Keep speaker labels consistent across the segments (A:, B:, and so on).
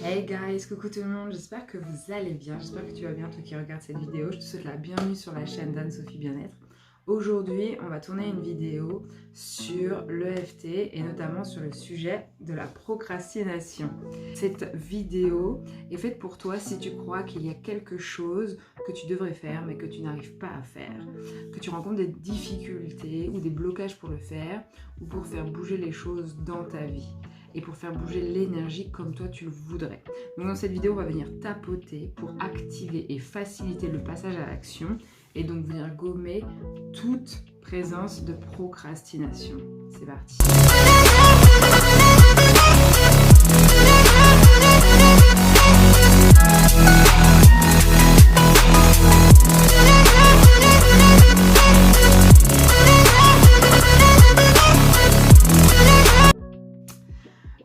A: Hey guys, coucou tout le monde, j'espère que vous allez bien, j'espère que tu vas bien toi qui regardes cette vidéo. Je te souhaite la bienvenue sur la chaîne d'Anne-Sophie Bien-être. Aujourd'hui, on va tourner une vidéo sur l'EFT et notamment sur le sujet de la procrastination. Cette vidéo est faite pour toi si tu crois qu'il y a quelque chose que tu devrais faire mais que tu n'arrives pas à faire, que tu rencontres des difficultés ou des blocages pour le faire ou pour faire bouger les choses dans ta vie et pour faire bouger l'énergie comme toi tu le voudrais. Donc dans cette vidéo, on va venir tapoter pour activer et faciliter le passage à l'action et donc venir gommer toute présence de procrastination. C'est parti.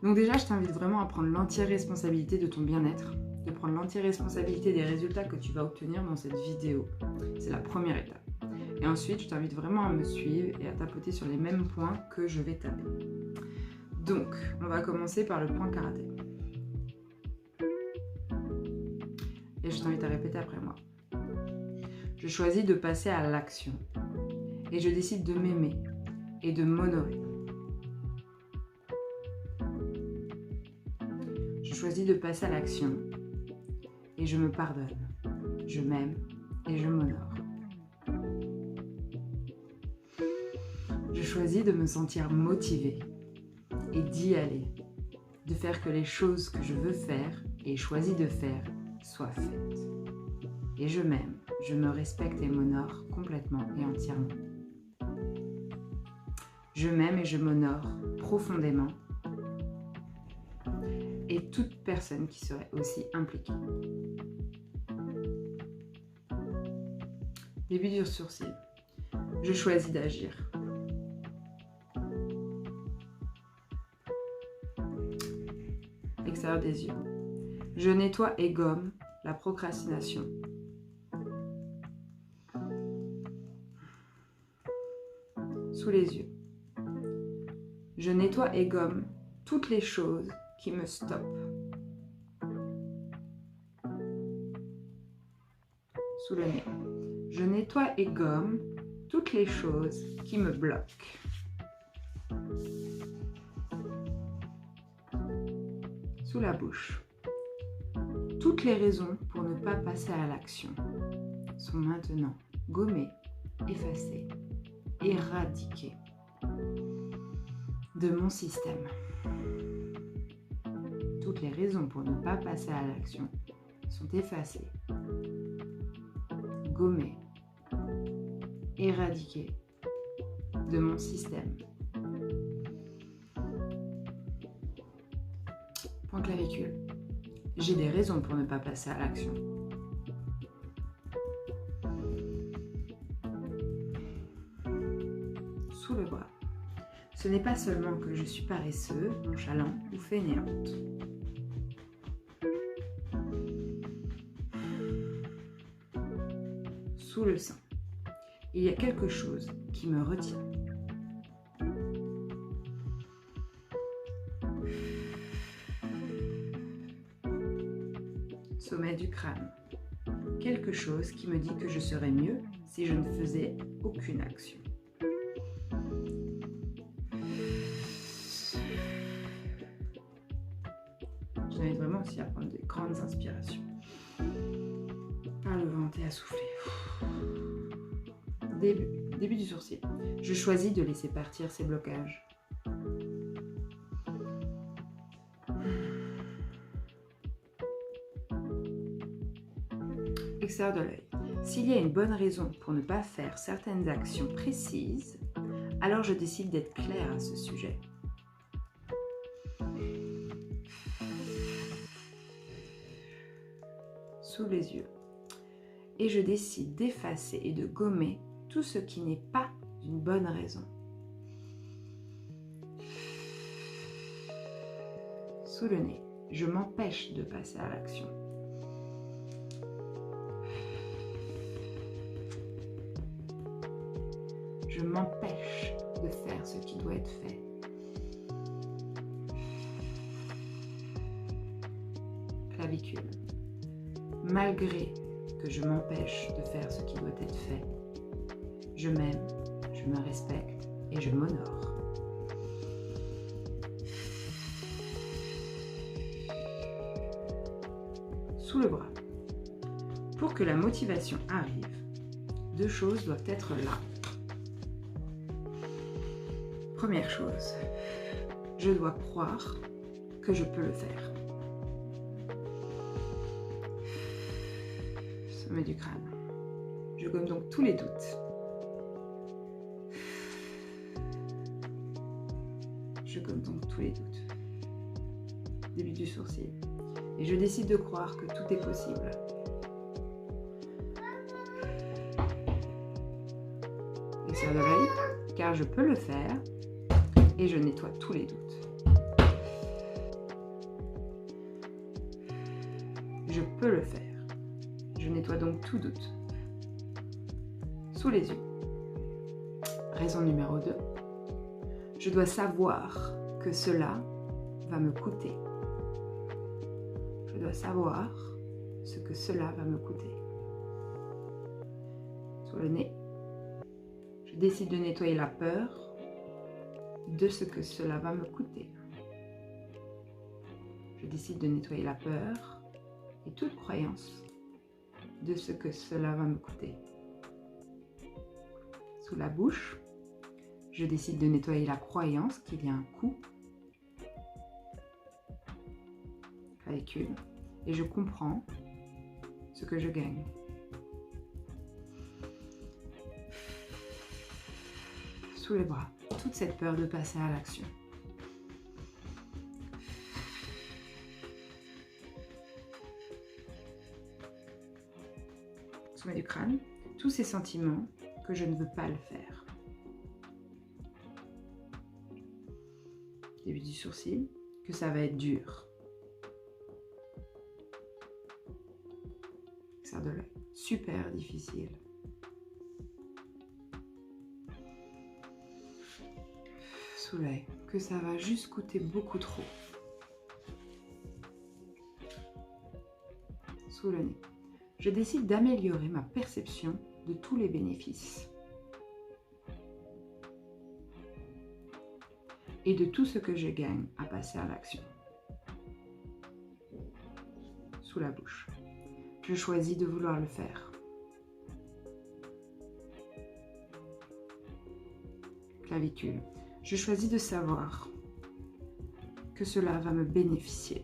A: Donc déjà, je t'invite vraiment à prendre l'entière responsabilité de ton bien-être, de prendre l'entière responsabilité des résultats que tu vas obtenir dans cette vidéo. C'est la première étape. Et ensuite, je t'invite vraiment à me suivre et à tapoter sur les mêmes points que je vais taper. Donc, on va commencer par le point karaté. Et je t'invite à répéter après moi. Je choisis de passer à l'action. Et je décide de m'aimer et de m'honorer. Je choisis de passer à l'action et je me pardonne. Je m'aime et je m'honore. Je choisis de me sentir motivée et d'y aller, de faire que les choses que je veux faire et choisis de faire soient faites. Et je m'aime, je me respecte et m'honore complètement et entièrement. Je m'aime et je m'honore profondément et toute personne qui serait aussi impliquée. Début du sourcil. Je choisis d'agir. Extérieur des yeux. Je nettoie et gomme la procrastination. Sous les yeux. Je nettoie et gomme toutes les choses qui me stoppent. Sous le nez. Je nettoie et gomme toutes les choses qui me bloquent. Sous la bouche. Toutes les raisons pour ne pas passer à l'action sont maintenant gommées, effacées, éradiquées de mon système. Toutes les raisons pour ne pas passer à l'action sont effacées, gommées, éradiquées de mon système. Point clavicule. J'ai des raisons pour ne pas passer à l'action. Sous le bras. Ce n'est pas seulement que je suis paresseux, nonchalant ou fainéante. Sous le sein. Il y a quelque chose qui me retient. Sommet du crâne. Quelque chose qui me dit que je serais mieux si je ne faisais aucune action. Je t'invite vraiment aussi à prendre de grandes inspirations. Par le ventre et à souffler. Début du sourcil. Je choisis de laisser partir ces blocages. Extérieur de l'œil. S'il y a une bonne raison pour ne pas faire certaines actions précises, alors je décide d'être claire à ce sujet. Sous les yeux. Et je décide d'effacer et de gommer tout ce qui n'est pas une bonne raison. Sous le nez. Je m'empêche de passer à l'action. Je m'empêche de faire ce qui doit être fait. clavicule. Malgré que je m'empêche de faire ce qui doit être fait, je m'aime, je me respecte et je m'honore. Sous le bras. Pour que la motivation arrive, deux choses doivent être là. Première chose, je dois croire que je peux le faire. Sommet du crâne. Je gomme donc tous les doutes. Je gomme donc tous les doutes. Début du sourcil. Et je décide de croire que tout est possible. Extérieur de l'œil, car je peux le faire et je nettoie tous les doutes. Je peux le faire. Je nettoie donc tout doute. Sous les yeux. Raison numéro 2. Je dois savoir que cela va me coûter. Je dois savoir ce que cela va me coûter. Sur le nez. Je décide de nettoyer la peur de ce que cela va me coûter. Je décide de nettoyer la peur et toute croyance de ce que cela va me coûter. Sous la bouche, je décide de nettoyer la croyance qu'il y a un coût. Clavicule. Et je comprends ce que je gagne. Sous les bras, toute cette peur de passer à l'action. Sommet du crâne, tous ces sentiments que je ne veux pas le faire. Début du sourcil, que ça va être dur. De l'œil, super difficile. Sous l'œil, que ça va juste coûter beaucoup trop. Sous le nez, je décide d'améliorer ma perception de tous les bénéfices et de tout ce que je gagne à passer à l'action. Sous la bouche. Je choisis de vouloir le faire. Clavicule. Je choisis de savoir que cela va me bénéficier.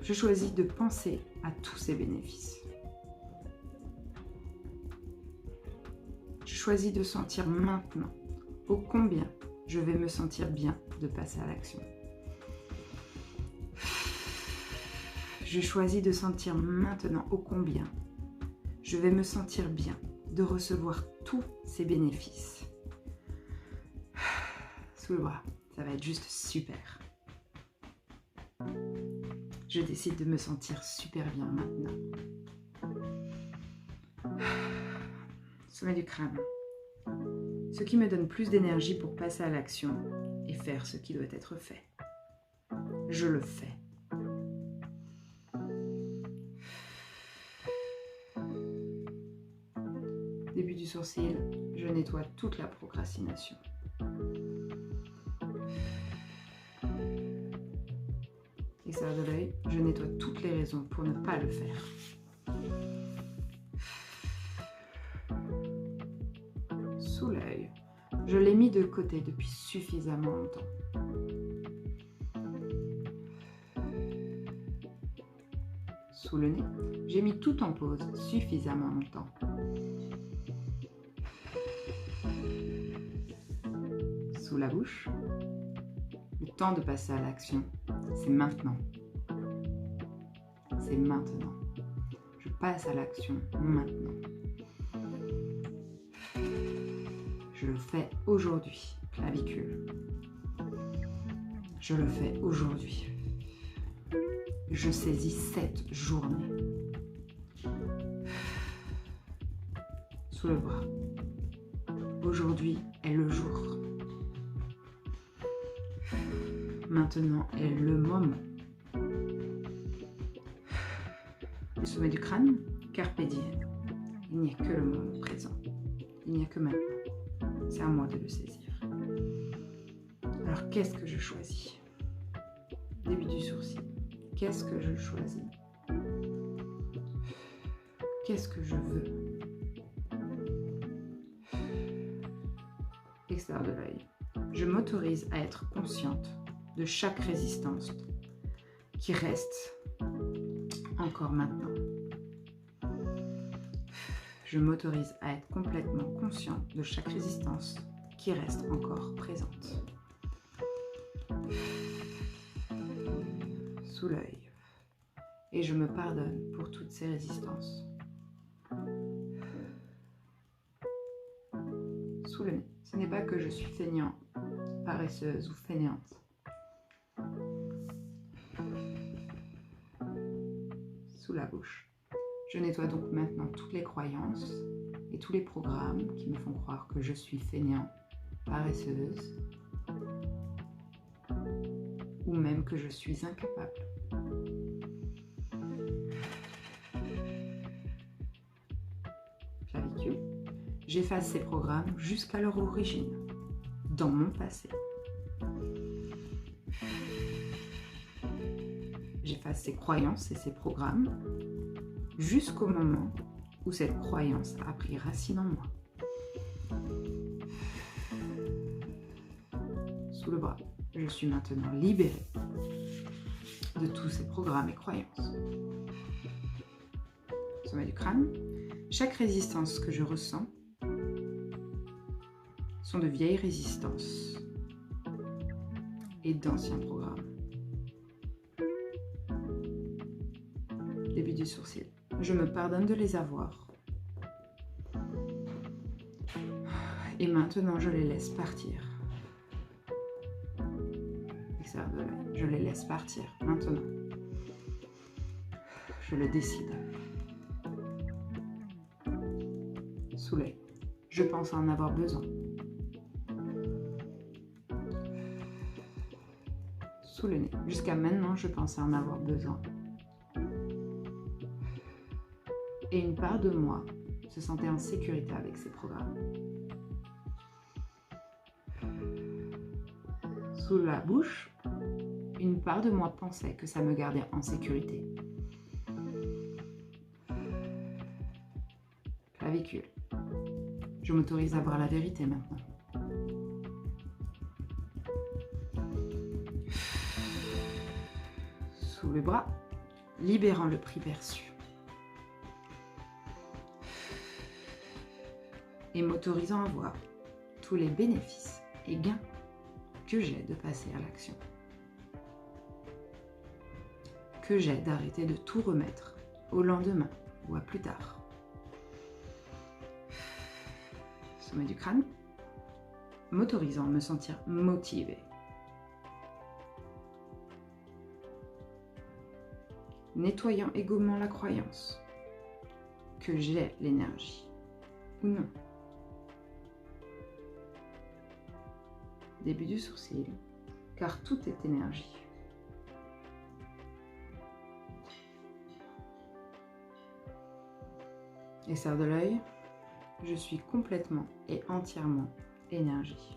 A: Je choisis de penser à tous ces bénéfices. Je choisis de sentir maintenant ô combien je vais me sentir bien de passer à l'action. Je choisis de sentir maintenant ô combien je vais me sentir bien de recevoir tous ces bénéfices. Sous le bras, ça va être juste super. Je décide de me sentir super bien maintenant. Sommet du crâne. Ce qui me donne plus d'énergie pour passer à l'action et faire ce qui doit être fait. Je le fais. Début du sourcil, je nettoie toute la procrastination. Extérieur de l'œil, je nettoie toutes les raisons pour ne pas le faire. Sous l'œil, je l'ai mis de côté depuis suffisamment longtemps. Sous le nez, j'ai mis tout en pause suffisamment longtemps. Sous la bouche, le temps de passer à l'action, c'est maintenant. C'est maintenant. Je passe à l'action maintenant. Je le fais aujourd'hui, clavicule. Je le fais aujourd'hui. Je saisis cette journée. Sous le bras. Aujourd'hui est le jour. Maintenant est le moment. Le sommet du crâne, carpe diem. Il n'y a que le moment présent. Il n'y a que maintenant. C'est à moi de le saisir. Alors, qu'est-ce que je choisis? Début du sourcil. Qu'est-ce que je choisis? Qu'est-ce que je veux? Extérieur de l'œil. Je m'autorise à être consciente de chaque résistance qui reste encore maintenant. Je m'autorise à être complètement consciente de chaque résistance qui reste encore présente. Sous l'œil. Et je me pardonne pour toutes ces résistances. Sous le nez. Ce n'est pas que je suis feignant, paresseuse ou fainéante. Sous la bouche. Je nettoie donc maintenant toutes les croyances et tous les programmes qui me font croire que je suis fainéant, paresseuse, ou même que je suis incapable. Clavicule. J'efface ces programmes jusqu'à leur origine, dans mon passé. J'efface ces croyances et ces programmes jusqu'au moment où cette croyance a pris racine en moi. Sous le bras, je suis maintenant libérée de tous ces programmes et croyances. Sommet du crâne, chaque résistance que je ressens sont de vieilles résistances et d'anciens programmes. Début du sourcil. Je me pardonne de les avoir. Et maintenant, je les laisse partir. Extérieur de l'œil. Je les laisse partir maintenant. Je le décide. Sous l'œil. Je pense en avoir besoin. Sous le nez. Jusqu'à maintenant, je pensais en avoir besoin. Et une part de moi se sentait en sécurité avec ces programmes. Sous la bouche, une part de moi pensait que ça me gardait en sécurité. Clavicule. Je m'autorise à voir la vérité maintenant. Sous le bras, libérant le prix perçu. Et m'autorisant à voir tous les bénéfices et gains que j'ai de passer à l'action. Que j'ai d'arrêter de tout remettre au lendemain ou à plus tard. Sommet du crâne, m'autorisant à me sentir motivée. Nettoyant également la croyance que j'ai l'énergie ou non. Début du sourcil, car tout est énergie. Extérieur de l'œil, je suis complètement et entièrement énergie.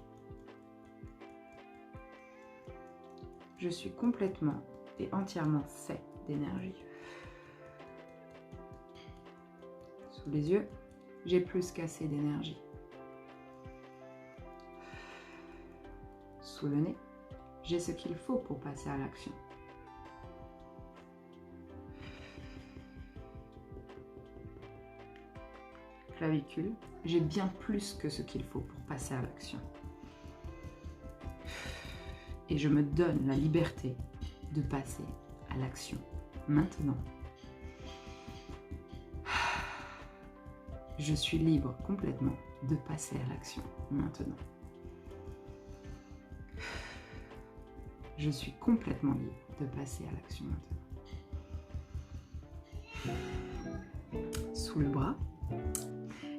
A: Je suis complètement et entièrement fait d'énergie. Sous les yeux, j'ai plus qu'assez d'énergie. Sous le nez, j'ai ce qu'il faut pour passer à l'action. Clavicule, j'ai bien plus que ce qu'il faut pour passer à l'action. Et je me donne la liberté de passer à l'action maintenant. Je suis libre complètement de passer à l'action maintenant. Je suis complètement libre de passer à l'action maintenant. Sous le bras,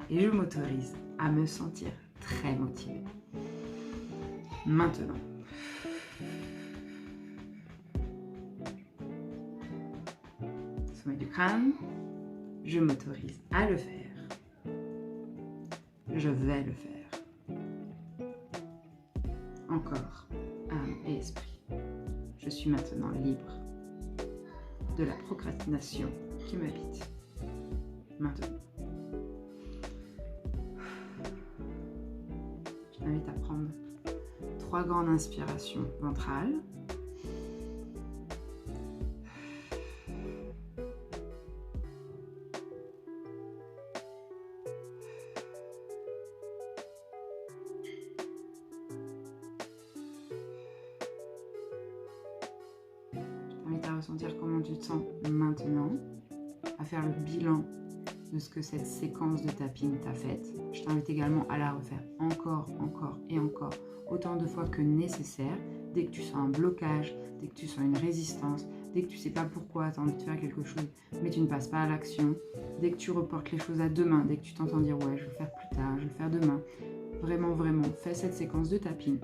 A: et je m'autorise à me sentir très motivée. Maintenant. sommet du crâne. Je m'autorise à le faire. Je vais le faire. Encore, âme et esprit. Je suis maintenant libre de la procrastination qui m'habite. Maintenant. Je t'invite à prendre 3 grandes inspirations ventrales. Je t'invite à ressentir comment tu te sens maintenant, à faire le bilan de ce que cette séquence de tapping t'a faite. Je t'invite également à la refaire encore et encore, autant de fois que nécessaire, dès que tu sens un blocage, dès que tu sens une résistance, dès que tu ne sais pas pourquoi tu as envie de faire quelque chose, mais tu ne passes pas à l'action, dès que tu reportes les choses à demain, dès que tu t'entends dire « ouais, je vais le faire plus tard, je vais le faire demain », vraiment, fais cette séquence de tapping.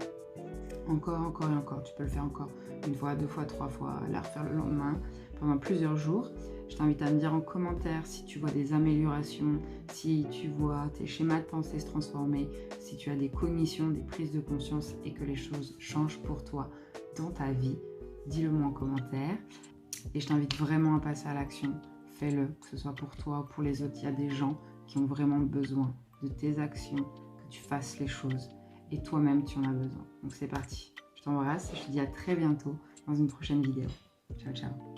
A: Encore et encore. Tu peux le faire encore 1 fois, 2 fois, 3 fois, la refaire le lendemain, pendant plusieurs jours. Je t'invite à me dire en commentaire si tu vois des améliorations, si tu vois tes schémas de pensée se transformer, si tu as des cognitions, des prises de conscience et que les choses changent pour toi dans ta vie. Dis-le moi en commentaire. Et je t'invite vraiment à passer à l'action. Fais-le, que ce soit pour toi ou pour les autres. Il y a des gens qui ont vraiment besoin de tes actions, que tu fasses les choses. Et toi-même, tu en as besoin. Donc c'est parti. Je t'embrasse et je te dis à très bientôt dans une prochaine vidéo. Ciao, ciao.